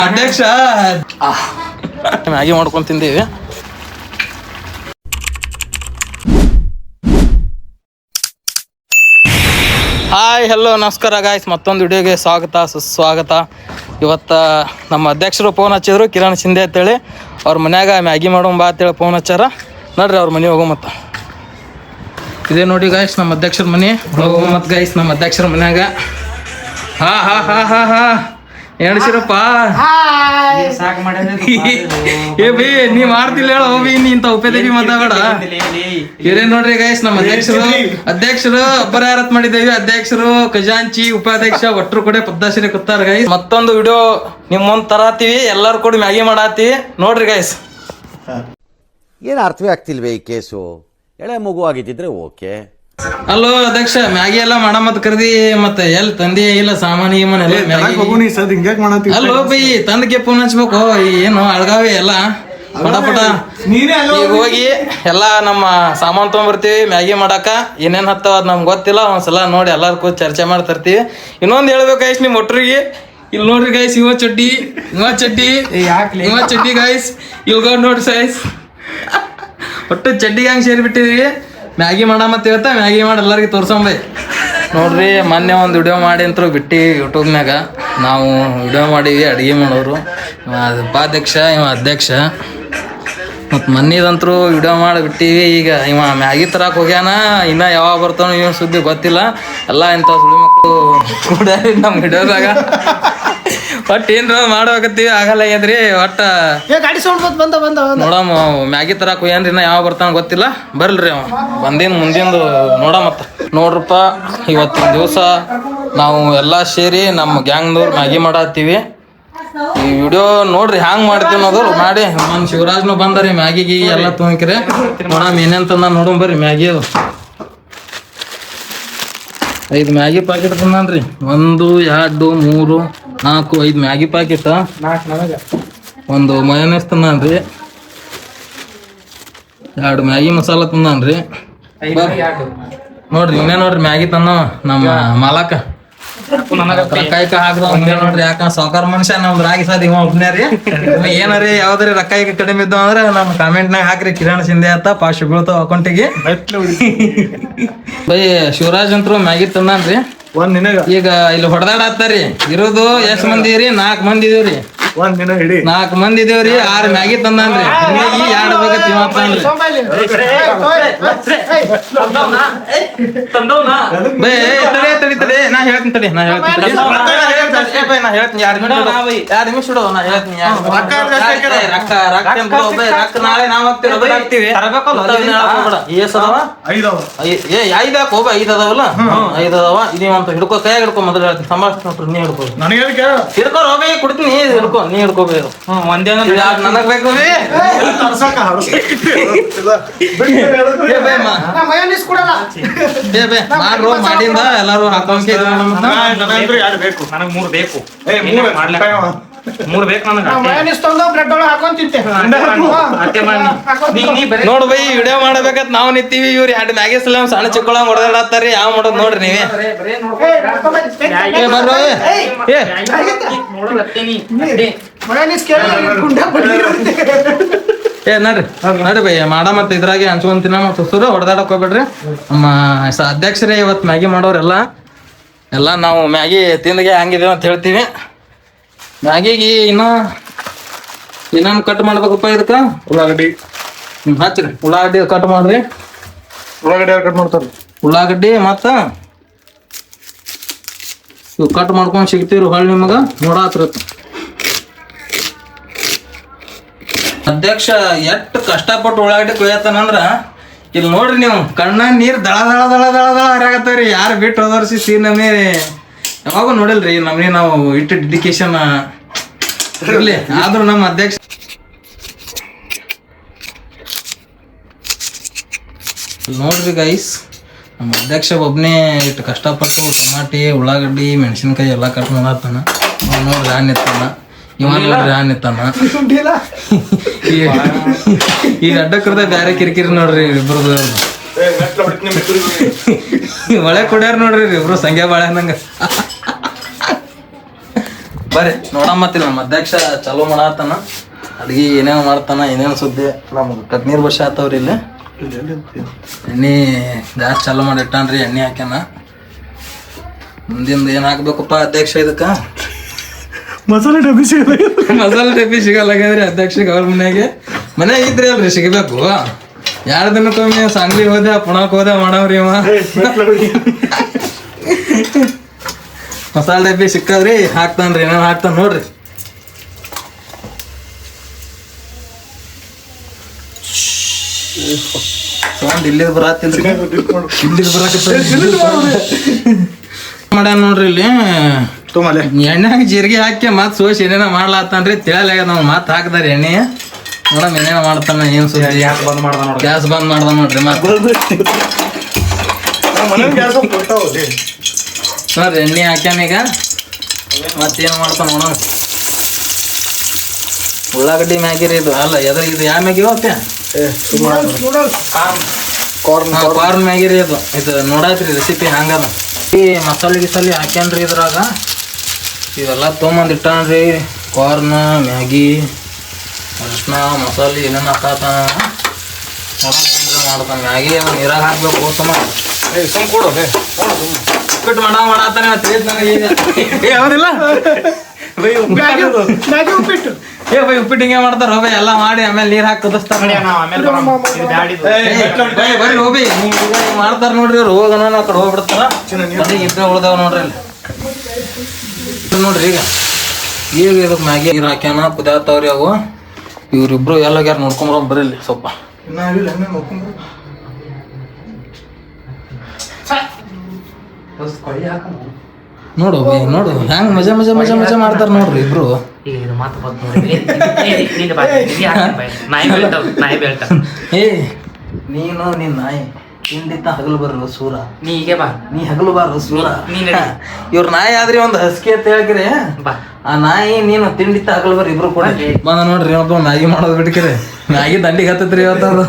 ಅಧ್ಯಕ್ಷ ಮ್ಯಾಗಿ ಮಾಡ್ಕೊಂಡ್ ತಿಂದೀವಿ. Hi hello ನಮಸ್ಕಾರ ಗಾಯ್ಸ್, ಮತ್ತೊಂದು ವಿಡಿಯೋಗೆ ಸ್ವಾಗತ ಸುಸ್ವಾಗತ. ಇವತ್ತು ನಮ್ಮ ಅಧ್ಯಕ್ಷರು ಫೋನ್ ಹಚ್ಚಿದ್ರು, ಕಿರಣ್ ಶಿಂದೆ ಅಂತೇಳಿ. ಅವ್ರ ಮನ್ಯಾಗ ಮ್ಯಾಗಿ ಮಾಡೋಣ ಬಾ ಅಂತೇಳಿ ಫೋನ್ ಹಚ್ಚಾರ. ನೋಡ್ರಿ ಅವ್ರ ಮನೆ ಹೋಗೋ ಮತ್ತು ಇದೇ ನೋಡಿ ಗಾಯ್ಸ್ ನಮ್ಮ ಅಧ್ಯಕ್ಷರ ಮನೆ. ಹೋಗೋ ಮತ್ತು ಗಾಯ್ಸ್ ನಮ್ಮ ಅಧ್ಯಕ್ಷರ ಮನ್ಯಾಗ ಹಾ ಹಾ ಹಾ ಹಾ ಹಾ ಎಣಸಿರಪ್ಪ. ಏ ಬಿ ನೀ ಮಾಡ್ತಿಲ್ಲ ಹೇಳ ಹೋಗಿ, ನೀ ಇಂತ ಉಪೇದಗಿ ಮಾತಾಡ. ಇವ್ರೇ ನೋಡ್ರಿ ಗೈಸ್ ನಮ್ಮ ಅಧ್ಯಕ್ಷರು ಒಬ್ಬರ ಯಾರತ್ ಮಾಡಿದ್ದೇವಿ. ಅಧ್ಯಕ್ಷರು, ಖಜಾಂಚಿ, ಉಪಾಧ್ಯಕ್ಷ ಒಟ್ಟರು ಕೂಡ ಪದ್ದಾಸಿರಿ ಕೂತಾರ ಗೈಸ್. ಮತ್ತೊಂದು ವಿಡಿಯೋ ನಿಮ್ ಮುಂದ್ ತರಾತೀವಿ, ಎಲ್ಲಾರು ಕೂಡ ಮ್ಯಾಗಿ ಮಾಡಾತೀವಿ ನೋಡ್ರಿ ಗೈಸ್. ಏನು ಅರ್ಥವೇ ಆಗ್ತಿಲ್ವೇ ಈ ಕೇಸು? ಎಳೆ ಮಗು ಆಗಿದ್ದಿದ್ರೆ ಓಕೆ. ಅಲ್ಲೋ ಅಧ್ಯಕ್ಷ, ಮ್ಯಾಗಿ ಎಲ್ಲ ಮಾಡಮತ್ ಕರ್ದಿ, ಮತ್ತೆ ಎಲ್ಲಿ ತಂದಿ ಇಲ್ಲ ಸಾಮಾನು ಗೀಮಾನ ಎಲ್ಲ ಅಲ್ಲೋ ಬೈ ತಂದಕ್ಕೆ ಫೋನ್ ಹಚ್ಬೇಕು. ಏನು ಅಳ್ಗಾವಿ ಎಲ್ಲ ಪಟ ಈಗ ಹೋಗಿ ಎಲ್ಲ ನಮ್ಮ ಸಾಮಾನು ತೊಗೊಂಬರ್ತೀವಿ ಮ್ಯಾಗಿ ಮಾಡಾಕ. ಏನೇನ್ ಹತ್ತಾವ ಅದ್ ನಮ್ಗೆ ಗೊತ್ತಿಲ್ಲ, ಒಂದ್ಸಲ ನೋಡಿ ಎಲ್ಲಾರು ಕೂತ್ ಚರ್ಚೆ ಮಾಡ್ತಿರ್ತೀವಿ. ಇನ್ನೊಂದು ಹೇಳ್ಬೇಕು ಗೈಸ್ ನಿಮ್ ಒಟ್ರಿಗೆ, ಇಲ್ಲಿ ನೋಡ್ರಿ ಗೈಸ್ ಇವ ಚಡ್ಡಿ ಗೈಸ್, ಇವಾಗ ನೋಡ್ರಿ ಸೈಸ್ ಒಟ್ಟು ಚಡ್ಡಿಗೆ ಹಂಗೆ ಸೇರಿಬಿಟ್ಟಿದೀವಿ. ಮ್ಯಾಗಿ ಮಾಡಮತ್ತ ಇವತ್ತ ಮ್ಯಾಗಿ ಮಾಡಿ ಎಲ್ಲರಿಗೂ ತೋರ್ಸಂಬೈ. ನೋಡ್ರಿ ಮೊನ್ನೆ ಒಂದು ವಿಡಿಯೋ ಮಾಡಿ ಅಂತೂ ಬಿಟ್ಟು ಯೂಟ್ಯೂಬ್ನಾಗ ನಾವು ವಿಡಿಯೋ ಮಾಡೀವಿ ಅಡುಗೆ ಮಾಡೋರು. ಉಪಾಧ್ಯಕ್ಷ ಇವ ಅಧ್ಯಕ್ಷ. ಮತ್ತು ಮೊನ್ನೆದಂತರೂ ವಿಡಿಯೋ ಮಾಡಿಬಿಟ್ಟಿವಿ. ಈಗ ಇವ ಮ್ಯಾಗಿ ತರಕ್ಕೆ ಹೋಗ್ಯಾನ, ಇನ್ನು ಯಾವಾಗ ಬರ್ತಾನೋ ಇವ ಸುದ್ದಿ ಗೊತ್ತಿಲ್ಲ. ಎಲ್ಲ ಇಂಥ ಸುಳಿ ಮಕ್ಕಳು ಕೂಡ ನಮ್ಮ ವಿಡಿಯೋದಾಗ ಒಟ್ಟು ಏನ್ರ ಮಾಡ್ಬೇಕತ್ತೀವಿ, ಆಗಲ್ಲ ಆಗ್ಯದ್ರಿ. ಒಟ್ಟು ನೋಡಮ್ಮ ಮ್ಯಾಗಿ ತರಕ್ಕೆ ಹೋಗ್ಯಾನ್ರಿ, ಇನ್ನ ಯಾವ ಬರ್ತಾನ ಗೊತ್ತಿಲ್ಲ. ಬರ್ಲ್ರಿ ಅವ ಮುಂದಿಂದು ನೋಡ. ಮತ್ತೆ ನೋಡ್ರಪ್ಪ, ಇವತ್ತಿನ ದಿವಸ ನಾವು ಎಲ್ಲ ಸೇರಿ ನಮ್ಮ ಗ್ಯಾಂಗ್ದವ್ರು ಮ್ಯಾಗಿ ಮಾಡತ್ತೀವಿ. ಈ ವಿಡಿಯೋ ನೋಡ್ರಿ ಹ್ಯಾಂಗ್ ಮಾಡ್ತೀವಿ ಅನ್ನೋದು ಮಾಡಿ. ನಮ್ಮ ಶಿವರಾಜ್ನು ಬಂದರಿ ಮ್ಯಾಗಿಗೆ ಎಲ್ಲ ತೊಗೊಂಡ್ರೆ ನೋಡಮ್ ಏನೇಂತಂದ ನೋಡಮ್ ಬರ್ರಿ. ಮ್ಯಾಗಿ ಅದು 5 ಮ್ಯಾಗಿ ಪ್ಯಾಕೆಟ್ ತಂದಾನ್ರಿ. 1 2 3 4 5 Maggi packet. ಒಂದು ಮಯೋನೈಸ್ ತಂದಾನ್ರಿ. 2 ಮ್ಯಾಗಿ ಮಸಾಲ ತಂದಾನ್ರಿ. ನೋಡ್ರಿ ಇನ್ನೇ ನೋಡ್ರಿ ಮ್ಯಾಗಿ ತಂದ ನಮ್ಮ ಮಾಲಕ ರೊಕ್ಕ ಹಾಕ್ದ ನೋಡ್ರಿ. ಯಾಕ ಸಾವುಕಾರ ಮನುಷ್ಯ ನಮ್ದು ರಾಗಿ ಸಾಧಿ ಒಬ್ಬನೇ ರೀ. ಏನಾರಿ ಯಾವ್ದಾರಿ ರೊಕ್ಕ ಕಡಿಮೆ ಇದ್ದು ಅಂದ್ರೆ ನಮ್ಮ ಕಾಮೆಂಟ್ನಾಗ ಹಾಕ್ರಿ, ಕಿರಣ್ ಶಿಂದೆ ಅಂತ ಪಾಶ್ ಬೀಳ್ತಾವ ಅಕೌಂಟಿಗೆ. ಬೈ ಶಿವರಾಜ್ ಅಂತರು ಮ್ಯಾಗಿ ತಂದಾನ್ರಿ. ಈಗ ಇಲ್ಲಿ ಹೊಡೆದಾಡತ್ತಾರಿ. ಇರೋದು ಎಷ್ಟ್ ಮಂದಿ ರೀ? 4 ಮಂದಿ ಇದೀವ್ರಿ. 4 ಮಂದಿ ಇದೀವ್ರಿ. 6 ಮ್ಯಾಗಿ ತಂದಾನ್ರಿ. 2 ಬೇಕತ್ತಿ ಮಾತಾಡ್ರಿ. ಬೈ ತಡಿ ನಾ ಹೇಳ್ತೀನಿ ತಡಿ. ನಾ ಹೇಳ್ತೀನಿ 2 ನಿಮಿಷ ಇಡು. ನಾ ಹೇಳ್ತೀನಿ ರೊಕ್ಕ ನಾಳೆ ನಾವ್ ಹಾಕ್ತಿವಿ. 5 ಹಾಕೋಬ 5 ಅದಾವಲ್ಲ. 5 ಅದಾವ. ಇದೇವಂತ ಹಿಡ್ಕೋ, ಕೈಯಾಗ ಹಿಡ್ಕೊ. ಮೊದಲು ಹೇಳ್ತೀನಿ ಸಂಭಾಷಣೆ ನೋಡ್ರಿ. ನೀ ಹಿಡ್ಕೋ, ಹಿಡ್ಕೋ ರೋಬಿ ಕುಡ್ತೀನಿ. ಹಿಡ್ಕೋ, ನೀ ಹಿಡ್ಕೋಬೇಕು. ಒಂದೇ ನನಗ್ ಬೇಕು ಮಾಡಿಂದ ಎಲ್ಲಾರು ಹಾಕೊಂಡ್ಕೆ 3 ಬೇಕು. 3 ಬೇಕು ನನಗೆ. ನೋಡ್ ಬೈ ವಿಡಿಯೋ ಮಾಡಬೇಕಂತ ನಾವು ನಿಂತೀವಿ. ಇವ್ರು 2 ಮ್ಯಾಗಿ ಸಲ ಸಣ್ಣ ಚಿಕ್ಕಳ ಹೊಡೆದಾಡತ್ತಾರಿ. ಯಾವ ಮಾಡೋದು ನೋಡ್ರಿ ನೀವೇ. ನಡ್ರಿ ಬೈ ಮಾಡ. ಮತ್ತೆ ಇದ್ರಾಗೆ ಹಂಚ್ಕೊಂತಿನ ಮತ್ತೆ ಸುರು ಹೊಡೆದಾಡಕ್ ಹೋಗ್ಬೇಡ್ರಿ. ನಮ್ಮ ಅಧ್ಯಕ್ಷರೇ ಇವತ್ತು ಮ್ಯಾಗಿ ಮಾಡೋರೆಲ್ಲ ನಾವು ಮ್ಯಾಗಿ ತಿಂದಿಗೆ ಹಂಗಿದೇವ ಅಂತ ಹೇಳ್ತೀವಿ. ಮ್ಯಾಗಿಗೆ ಇನ್ನೇನು ಕಟ್ ಮಾಡ್ಬೇಕಪ್ಪ ಇದಕ್ಕೆ? ಉಳ್ಳಾಗಡ್ಡಿ ಹಚ್ಚ್ರಿ. ಉಳ್ಳಾಗಡ್ಡಿ ಕಟ್ ಮಾಡ್ರಿ. ಉಳ್ಳಾಗಡ್ಡಿ ಯಾರು ಕಟ್ ಮಾಡ್ತಾರೆ? ಉಳ್ಳಾಗಡ್ಡಿ ಮತ್ತು ಇವು ಕಟ್ ಮಾಡ್ಕೊಂಡು ಸಿಗ್ತೀವ್ರಿ ಹೊಳ್ಳಿ ನಿಮಗೆ ನೋಡಾತ್ರ. ಅಧ್ಯಕ್ಷ ಎಷ್ಟು ಕಷ್ಟಪಟ್ಟು ಉಳ್ಳಾಗಡ್ಡಿ ಕೊಯ್ಯತ್ತಾನಂದ್ರ ಇಲ್ಲಿ ನೋಡ್ರಿ ನೀವು ಕಣ್ಣ ನೀರು ದಳ ದಳ ದಳ ದಳ ದಳ ಹರಿಯಾಗತ್ತವ್ರಿ. ಯಾರು ಬಿಟ್ಟು ಹೋದರ್ಸಿ ನಮ್ನಿ ಯಾವಾಗೂ ನೋಡಿಲ್ರಿ ನಮ್ನಿ. ನಾವು ಇಟ್ಟು ಡೆಡಿಕೇಶನ್ ಇರ್ಲಿ ಆದ್ರೂ ನಮ್ಮ ಅಧ್ಯಕ್ಷ ನೋಡ್ರಿ ಗೈಸ್, ನಮ್ಮ ಅಧ್ಯಕ್ಷ ಒಬ್ಬನೇ ಇಟ್ಟು ಕಷ್ಟಪಟ್ಟು ಟಮಾಟಿ ಉಳ್ಳಾಗಡ್ಡಿ ಮೆಣಸಿನ್ಕಾಯಿ ಎಲ್ಲ ಕಟ್ ಮಾಡತ್ತಾನ. ನೋಡ್ರಿ ನಿತ್ತಾನ ಇವ. ನೋಡ್ರಿ ನಿತ್ತಾನ. ಈಗ ಅಡ್ಡಕ್ಕದ ಬ್ಯಾರೆ ಕಿರಿಕಿರಿ ನೋಡ್ರಿ ಇಬ್ರದು. ಒಳ್ಳೆ ಕುಡ್ಯಾರ ನೋಡ್ರಿ ಇಬ್ರು ಸಂಖ್ಯಾ ಬಾಳೆ ನಂಗ. ಬರ್ರಿ ನೋಡಮ್ಮತ್ತಿಲ್ಲ ನಮ್ಮ ಅಧ್ಯಕ್ಷ ಚಲೋ ಮಾಡತ್ತಾನ ಅಡ್ಗಿ ಏನೇನು ಮಾಡ್ತಾನ ಏನೇನು ಸುದ್ದಿ ನಮ್ಗೆ 14 ವರ್ಷ ಆತವ್ರಿ ಇಲ್ಲಿ ಎಣ್ಣೆ ಜಾಸ್ತಿ ಚಾಲೂ ಮಾಡಿ ಇಟ್ಟಾನ್ರಿ ಎಣ್ಣೆ ಹಾಕ್ಯಾನ ಮುಂದಿಂದ ಏನ್ ಹಾಕ್ಬೇಕಪ್ಪ ಅಧ್ಯಕ್ಷ ಇದಕ್ಕ ಮಸಾಲೆ ಡಬ್ಬಿ ಸಿಗಲ್ಲಾಗ್ಯದ್ರಿ ಅಧ್ಯಕ್ಷಗೆ ಅವ್ರ ಮನ್ಯಾಗ ಇದ್ರಿ ಅಲ್ರಿ ಸಿಗಬೇಕು 2 ದಿನಕ್ಕೊಮ್ಮೆ ಸಾಂಗ್ಲಿ ಹೋದೆ ಪುಣಕ್ ಹೋದೆ ಮಾಡವ್ರಿ ಅವ ಮಸಾಲೆ ಡಬ್ಬಿ ಸಿಕ್ಕದ್ರಿ ಹಾಕ್ತಾನ್ರಿ ಏನೇನು ಹಾಕ್ತಾನ ನೋಡ್ರಿ ಸೌಂಡ್ ಇಲ್ಲಿದ್ ಬರತ್ತಿಲ್ರಿ ಇಲ್ಲಿದ್ ಮಾಡ್ಯಾನ ನೋಡ್ರಿ ಇಲ್ಲಿ ಎಣ್ಣೆಗೆ ಜೀರಿಗೆ ಹಾಕಿ ಮತ್ ಸೋಸಿ ಏನೇನ ಮಾಡ್ಲಾತಾನ್ರಿ ತಿಳಿಯಾಗ ನಾವು ಮಾತ್ ಹಾಕ್ದಾರ ಎಣ್ಣೆ ನೋಡಮ್ ಏನೇನ ಮಾಡ್ತಾನ ಏನ್ ಸುದ್ದಿ ಗ್ಯಾಸ್ ಬಂದ್ ಮಾಡ್ದ ನೋಡ್ರಿ ಮತ್ ನೋಡ್ರಿ ಎಣ್ಣೆ ಹಾಕ್ಯಾನ ಈಗ ಮತ್ತೇನ್ ಮಾಡ್ತಾನ ನೋಡೋಣ ಉಳ್ಳಾಗಡ್ಡಿ ಮ್ಯಾಗಿರಿ ಇದು ಅಲ್ಲ ಇದು ಯಾವ ಮ್ಯಾಗಿ ಹೋಗ್ತೇ ಕಾರ್ನ್ ಮ್ಯಾಗಿರಿ ಇದು ನೋಡಾತ್ರಿ ರೆಸಿಪಿ ಹಂಗದ ಈ ಮಸಾಲೆ ಗಿಸಾಲಿ ಹಾಕ್ಯಾನ್ರಿ ಇದ್ರಾಗ ಇವೆಲ್ಲ ತೊಗೊಂಬಂದು ಇಟ್ಟಾನ್ರಿ ಕಾರ್ನ್ ಮ್ಯಾಗಿ ಅರಿಶಿನ ಮಸಾಲೆ ಏನೇನು ಹಾಕತ್ತಾನ ಮಾಡ್ತಾನ ಮ್ಯಾಗಿ ನೀರಾಗ ಹಾಕ್ಬೇಕು ಹೋತಮ್ಮ ಉಪ್ಪಿಟ್ಟು ಮಾಡತ್ತಾನೆ ತಿಳಿದ್ ನನಗೆ ಯಾವ್ದಿಲ್ಲ ಉಪ್ಪಿಟ್ಟು ಉಪ್ಪಿಟ್ಟು ಹಿಂಗೆ ಮಾಡ್ತಾರ ಹೋಗಿ ಎಲ್ಲ ಮಾಡಿ ಆಮೇಲೆ ನೀರ್ ಹಾಕಿ ಕುದಿಸ್ತಾರ ಬರ್ರಿ ಹೋಗಿ ಮಾಡ್ತಾರ ನೋಡ್ರಿ ಅವ್ರು ಹೋಗೋಣ ಆ ಕಡೆ ಹೋಗ್ಬಿಡ್ತಾರ ಇಬ್ಬರೇ ಉಳ್ದಾವ ನೋಡ್ರಿ ಅಲ್ಲಿ ನೋಡ್ರಿ ಈಗ ಇದಕ್ಕೆ ಮ್ಯಾಗಿ ನೀರು ಹಾಕ್ಯಾನ ಕುದಿಯತ್ತವ್ರಿ ಅವು ಇವ್ರಿಬ್ರು ಎಲ್ಲಾಗ್ಯಾರ ನೋಡ್ಕೊಂಬರ ಬರಲಿ ಸ್ವಲ್ಪ ನೋಡು ನೋಡು ಹೆಂಗ್ ಮಜಾ ಮಜಾ ಮಜಾ ಮಜಾ ಮಾಡ್ತಾರ ನೋಡ್ರಿ ಇಬ್ರು ಏ ನೀನು ನಿನ್ ನಾಯಿ ತಿಂಡಿತ್ತ ಹಗಲು ಬರೋ ಸೂರ ನೀ ಹಗಲು ಬಾರ ಸೂರ ಇವ್ರ ನಾಯಿ ಆದ್ರಿ ಒಂದ್ ಹಸ್ಕಿ ಅಂತ ಹೇಳ್ಕಿರಿ ಆ ನಾಯಿ ನೀನು ತಿಂಡಿತ್ತ ಹಗಲು ಬರ್ರಿ ಇಬ್ರು ಕೂಡ ಬಂದ ನೋಡ್ರಿ ಒಬ್ಬ ಮ್ಯಾಗಿ ಮಾಡೋದ್ ಬಿಡ್ಕಿರಿ ಮ್ಯಾಗಿ ದಂಡಿಗೆ ಹತ್ತತ್ರಿ ಇವತ್ತದು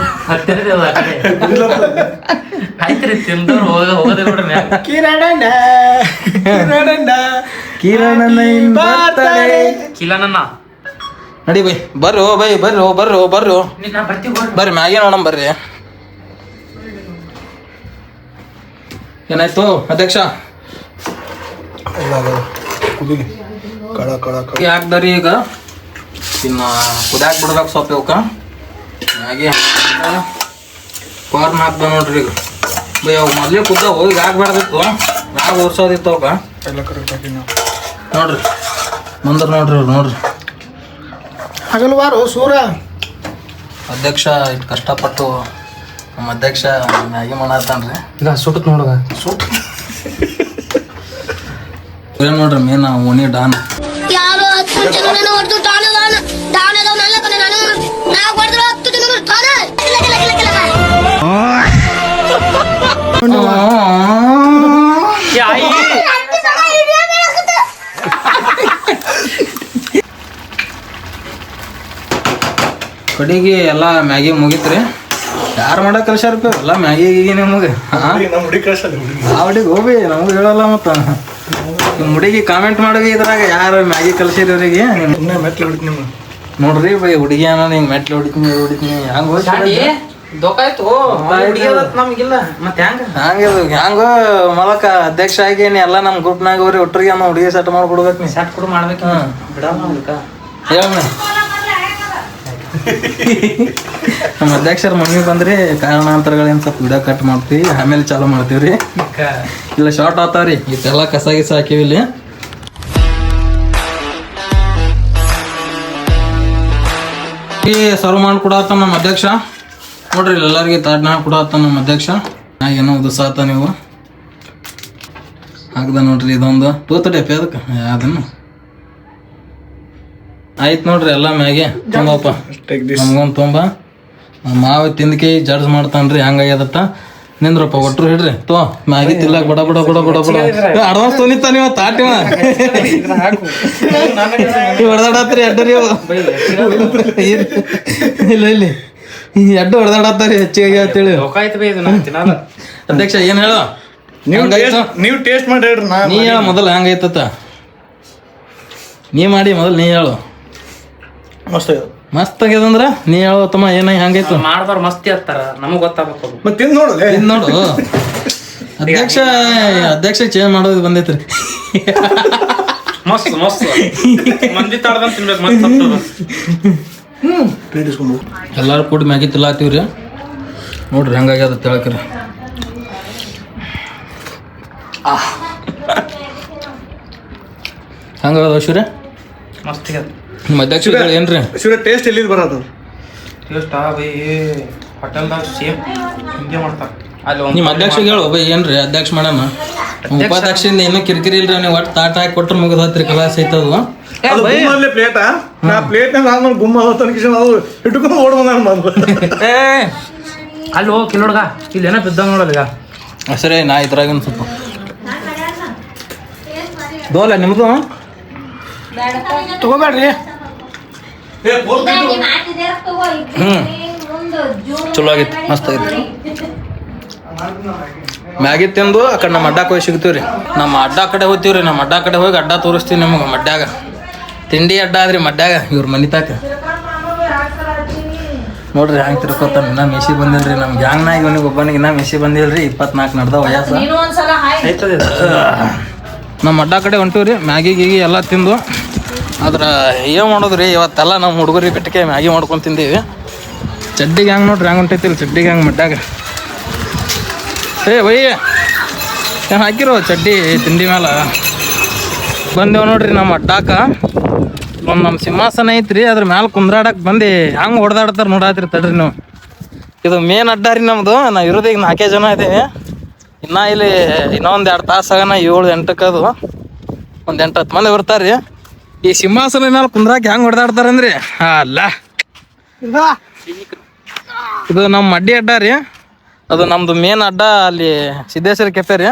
ನಡಿ ಬೈ ಬರ್ರಿ ಬೈ ಬರ್ರಿ ಮ್ಯಾಗಿ ನೋಡಮ್ ಬರ್ರಿ ಏನಾಯ್ತು ಅಧ್ಯಕ್ಷ ಹಾಕ್ದಾರಿ ಈಗ ಇನ್ನು ಕುದ್ಯಾಕ್ ಬಿಡ್ಬೇಕು ಸ್ವಲ್ಪ ಇವಕ್ಕ ಮ್ಯಾಗಿ ಕಾರ್ನ್ ಹಾಕ್ದ ನೋಡ್ರಿ ಈಗ ಬೈ ಅವ್ ಮೊದ್ಲೇ ಕುದ್ದ ಹೋಗಿ ಹಾಕ್ಬಾರ್ದಿತ್ತು ಮ್ಯಾಗ ಓರ್ಸೋದಿತ್ತು ಅವಕ್ಕ ನೋಡ್ರಿ ಬಂದ್ರ ನೋಡ್ರಿ ಅವ್ರು ನೋಡ್ರಿ ಹಗಲ್ವಾರು ಸೂರ ಅಧ್ಯಕ್ಷ ಇಟ್ಟು ಕಷ್ಟಪಟ್ಟು ನಮ್ಮ ಅಧ್ಯಕ್ಷ ಮ್ಯಾಗಿ ಮಾಡತ್ತಾನ್ರಿ ಈಗ ಸುಟ್ಟತ್ ನೋಡುವ ನೋಡ್ರಿ ಮೇನ್ ಓಣಿ ಡಾನ್ ಕಡೆಗೆ ಎಲ್ಲ ಮ್ಯಾಗಿ ಮುಗಿತ್ರಿ ಯಾರು ಮಾಡಕ್ ಕಲ್ಸ್ಯಾರಪ್ಪ ಎಲ್ಲ ಮ್ಯಾಗಿ ನಿಮಗೆ ಹುಡುಗಿ ಹೋಗಿ ನಮ್ಗೆ ಹೇಳಲ್ಲ ಮತ್ತ ಹುಡುಗಿ ಕಾಮೆಂಟ್ ಮಾಡವಿ ಇದ್ರಾಗ ಯಾರು ಮ್ಯಾಗಿ ಕಲ್ಸಿರಿ ಅವ್ರಿಗೆ ನೋಡ್ರಿ ಬೈ ಹುಡುಗಿ ಅನ್ನೋ ಹಿಂಗ್ ಮೆಟ್ಲು ಹೊಡಿತೀನಿ ಹ್ಯಾಂಗ ಮಲಕ ಅಧ್ಯಕ್ಷ ಆಗಿ ಎಲ್ಲ ನಮ್ ಗ್ರೂಪ್ನಾಗ ಅವ್ರಿ ಒಟ್ಟರಿಗೆ ಅನ್ನೋ ಹುಡುಗಿ ಸೆಟ್ ಮಾಡ್ಕೊಡ್ಬೇಕು ನೀ ಸೆಟ್ ಕೂಡ ಮಾಡ್ಬೇಕು ಹೇಳ ನಮ್ಮ ಅಧ್ಯಕ್ಷರ ಮಮ್ಮಿ ಬಂದ್ರಿ ಕಾರಣಾಂತರಗಳೇನ್ ಸ್ವಲ್ಪ ವಿಡಿಯೋ ಕಟ್ ಮಾಡ್ತೀವಿ ಆಮೇಲೆ ಚಾಲೂ ಮಾಡ್ತೀವ್ರಿ ಇಲ್ಲ ಶಾರ್ಟ್ ಆತಾವ್ರಿ ಇದೆಲ್ಲ ಕಸ ಗಿಸ ಹಾಕಿವಿ ಇಲ್ಲಿ ಸರ್ವ್ ಮಾಡ್ಕೊಡತ್ತ ನಮ್ಮ ಅಧ್ಯಕ್ಷ ನೋಡ್ರಿ ಎಲ್ಲರಿಗೆ ತಾಡ್ನ ಕೊಡತ್ತ ನಮ್ಮ ಅಧ್ಯಕ್ಷ ಏನೋ ಉದಸಾತ ನೀವು ಹಾಕ್ದ ನೋಡ್ರಿ ಇದೊಂದು ತೋತಡೆಪ್ಪ ಅದಕ್ಕೆ ಅದನ್ನು ಆಯ್ತು ನೋಡ್ರಿ ಎಲ್ಲ ಮ್ಯಾಗೆ ತುಂಬಪ್ಪ ನಮ್ಗೊಂದು ತುಂಬ ಮಾವ ತಿಂದಕಿ ಜಡ್ಜ್ ಮಾಡ್ತಾನ್ರಿ ಹಂಗಾಗ್ಯದತ್ತ ನಿಂದ್ರಪ್ಪ ಒಟ್ರು ಹಿಡ್ರಿ ತೋ ಮ್ಯಾಗಿ ತಿಲ್ಲಕ್ ಬಡ ಅಡ್ವಾನ್ಸ್ ತೊನಿತ ನೀವು ತಾಟಿವ ಹೊಡೆದಾಡತ್ರಿ ಅಡ್ಡರಿ ಇಲ್ಲ ಇಲ್ಲಿ ಈ ಅಡ್ಡು ಹೊಡೆದಾಡತ್ತಾರಿ ಹೆಚ್ಚಿಗೆ ಅಂತೇಳಿ ಅಧ್ಯಕ್ಷ ಏನ್ ಹೇಳ ನೀವು ಟೇಸ್ಟ್ ಮಾಡಿ ಹೇಳ್ರಿ ನೀ ಹೇಳ ಮೊದಲ ಹಂಗೈತತ್ತ ನೀ ಮಾಡಿ ಮೊದಲು ನೀ ಹೇಳು. ಮಸ್ತ್ ಆಗ್ಯದ. ಮಸ್ತ್ ಆಗ್ಯದಂದ್ರ ನೀ ಹೇಳು ತಮ್ಮ ಏನ ಹಂಗೈತು ಮಾಡ್ದವ್ರು ಮಸ್ತಿ ಇರ್ತಾರ, ನಮಗ್ ಗೊತ್ತಾಗಬೇಕು. ಮತ್ತೆ ತಿಂದು ನೋಡಲೆ. ಇದ್ ನೋಡು ಅಧ್ಯಕ್ಷ ಚೇಂಜ್ ಮಾಡೋದು ಬಂದೈತ್ರಿ. ಮಸ್ತ್ ಮಸ್ತ್ ಮಂದಿ ತಾಡ್ದಂತ ತಿನ್ಬೇಕು. ಮಸ್ತ್ ಪ್ಲೇಟ್ ಇಸ್ಕೊಂಡು ಎಲ್ಲಾರು ಕೂಡಿ ಮ್ಯಾಗಿ ತಿಲ್ಲಾತೀವ್ರಿ. ನೋಡ್ರಿ ಹೆಂಗಾಗ್ಯದ ತಿಳಕ್ರಿ. ಹಂಗಾಗದ ಶಿವ್ರೆ ಮಸ್ತ್ ನಿಮ್ಮ ಅಧ್ಯಕ್ಷ ಏನ್ರಿ ಶಿವ ಟೇಸ್ಟ್ ಎಲ್ಲಿದ್ ಬರೋದು? ಹೋಟೆಲ್ದಾಗ ಸೇಮ್ ಹಿಂಗೆ ಮಾಡ್ತಾರ. ಅಲ್ಲಿ ನಿಮ್ಮ ಅಧ್ಯಕ್ಷ ಹೇಳು ಬೈ ಏನ್ರಿ ಅಧ್ಯಕ್ಷ ಮಾಡೋಣ. ಉಪಾಧ್ಯಕ್ಷದಿಂದ ಏನೋ ಕಿರಿಕಿರಿ ಇಲ್ರಿ, ನೀವು ಒಟ್ಟು ತಾಟ ಹಾಕಿ ಕೊಟ್ರೆ ಮುಗಿದತ್ರಿ ಕಲಾಸ ಐತದು. ಅದು ಗುಮ್ಮಲ್ಲೇ ಪ್ಲೇಟಾ? ನಾ ಪ್ಲೇಟ್ನಾಗ ಆದ್ಮೇಲೆ ಗುಮ್ಮ ತನಕ ಅದು ಇಟ್ಕೊಂಡು ಓಡ್ ಬಂದ. ಅಲ್ಲಿ ಹೋಗಿ ಕಿಲೋಡ್ಗ ಇಲ್ಲಿ ಏನೋ ಬಿದ್ದ ನೋಡಲ್ಲ ಈಗ. ಸರಿ ನಾ ಇದ್ರಾಗಿನ ಸ್ವಲ್ಪ ದೋಲ ನಿಮ್ದು ತಗೋಬೇಡ್ರಿ. ಚಲೋ ಆಗಿತ್ತು, ಮಸ್ತ್ ಆಗಿತ್ತು. ಮ್ಯಾಗಿ ತಿಂದು ಆ ಕಡೆ ನಮ್ಮ ಅಡ್ಡಕ್ಕೆ ಹೋಗಿ ಸಿಗ್ತೀವಿ ರೀ. ನಮ್ಮ ಅಡ್ಡ ಕಡೆ ಹೋಗ್ತೀವಿ ರೀ. ನಮ್ಮ ಅಡ್ಡ ಕಡೆ ಹೋಗಿ ಅಡ್ಡ ತೋರಿಸ್ತೀವಿ ನಿಮಗೆ. ಮಡ್ಯಾಗ ತಿಂಡಿ ಅಡ್ಡ ಆದ್ರಿ ಮಡ್ಯಾಗ ಇವ್ರ ಮನಿ ತಾಕ. ನೋಡ್ರಿ ಹ್ಯಾಂಗೆ ತಿರ್ಕೋತಾನ. ಇನ್ನೂ ಮೆಸಿ ಬಂದಿಲ್ರಿ ನಮ್ಮ ಗ್ಯಾಂಗ್ನಾಗ. ಇವನಿಗೆ ಒಬ್ಬನಿಗೆ ಇನ್ನೂ ಮೆಸಿ ಬಂದಿಲ್ರಿ. 24 ನಡೆದ ವಯಸ್ಸು. ನಮ್ಮ ಅಡ್ಡ ಕಡೆ ಹೊಂಟೀವಿ ರೀ. ಮ್ಯಾಗಿ ಗೀಗಿ ಎಲ್ಲ ತಿಂದು ಆದ್ರೆ ಏನು ಮಾಡೋದು ರೀ, ಇವತ್ತೆಲ್ಲ ನಮ್ಮ ಹುಡುಗರಿ ಬಿಟ್ಟಿಗೆ ಮ್ಯಾಗಿ ಮಾಡ್ಕೊಂಡು ತಿಂದೀವಿ. ಚಡ್ಡಿ ಗ್ಯಾಂಗ್ ನೋಡ್ರಿ ಹ್ಯಾಂಗೆ ಹೊಂಟೈತಿಲ್ಲ ಚಡ್ಡಿ ಗ್ಯಾಂಗ್ ಮಡ್ಯಾಗ. ಬೈ ಏನು ಹಾಕಿರೋ ಚಡ್ಡಿ ತಿಂಡಿ ಮೇಲೆ ಬಂದೇವು ನೋಡ್ರಿ. ನಮ್ಮ ಅಡ್ಡಾಕ ಒಂದು ನಮ್ಮ ಸಿಂಹಾಸನ ಐತ್ರಿ, ಅದ್ರ ಮ್ಯಾಲೆ ಕುಂದ್ರಾಡಕ್ಕೆ ಬಂದು ಹೆಂಗೆ ಹೊಡೆದಾಡ್ತಾರೆ ನೋಡಾತ್ರಿ ತಡ್ರಿ ನೀವು. ಇದು ಮೇನ್ ಅಡ್ಡ ರೀ ನಮ್ಮದು. ನಾವು ಇರೋದು ಈಗ 4 ಜನ ಇದ್ದೀವಿ. ಇನ್ನೂ ಇಲ್ಲಿ ಇನ್ನೊಂದು 2 ತಾಸು ಆಗನ 7-8ಕ್ಕೆ ಅದು ಒಂದು 8-10 ಮಂದಿ ಬರ್ತಾರೆ ರೀ. ಈ ಸಿಂಹಾಸನ ಮೇಲೆ ಕುಂದ್ರಾಕ ಹೆಂಗೆ ಹೊಡೆದಾಡ್ತಾರಂದ್ರಿ ಅಲ್ಲ. ಇದು ನಮ್ಮ ಅಡ್ಡಿ ಅಡ್ಡ ರೀ. ಅದು ನಮ್ಮದು ಮೇನ್ ಅಡ್ಡ ಅಲ್ಲಿ ಸಿದ್ದೇಶ್ವರ ಕೆಫೆ ರೀ.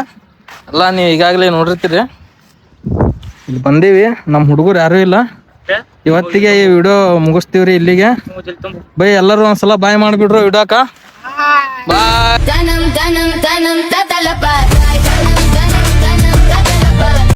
ಎಲ್ಲ ನೀವು ಈಗಾಗಲೇ ನೋಡಿರ್ತೀರಿ. ಇಲ್ಲಿ ಬಂದೀವಿ. ನಮ್ಮ ಹುಡುಗರು ಯಾರೂ ಇಲ್ಲ. ಇವತ್ತಿಗೆ ಈ ವಿಡಿಯೋ ಮುಗಿಸ್ತೀವ್ರಿ ಇಲ್ಲಿಗೆ. ಬೈ ಎಲ್ಲರೂ ಒಂದ್ಸಲ ಬಾಯ್ ಮಾಡಿಬಿಡ್ರು ವಿಡಿಯೋಕ. ಬಾಯ್.